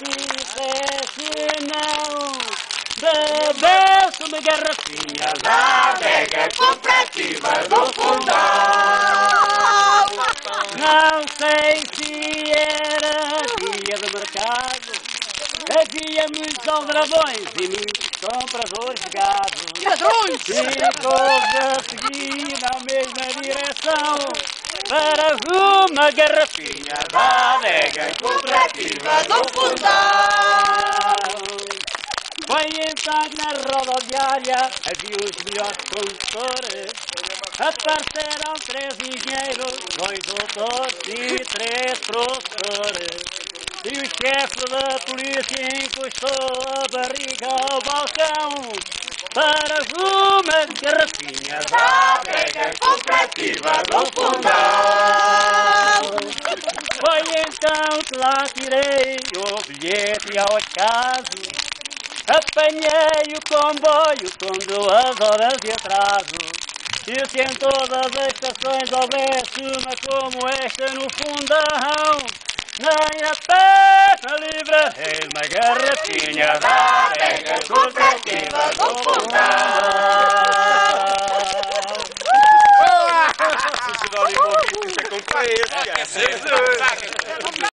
dissesse não, bebesse uma garrafinha da adega cooperativa do Fundão. Não sei se era dia de mercado, havia muitos aldrabões e muitos compradores de gado. E ladrões! Ficou-se a seguir na mesma direção para uma garrafinha da adega cooperativa do Fundão. Foi então que na rodoviária havia os melhores condutores. Apareceram 3 engenheiros, 2 doutores e 3 professores. E o chefe da polícia encostou a barriga ao balcão para uma garrafinha da adega cooperativa do Fundão. Foi então que lá tirei o bilhete e ao acaso apanhei o comboio com 2 horas de atraso. E se em todas as estações houvesse uma como esta no Fundão, nem a pé na livraria uma garrafinha da adega cooperativa do Fundão.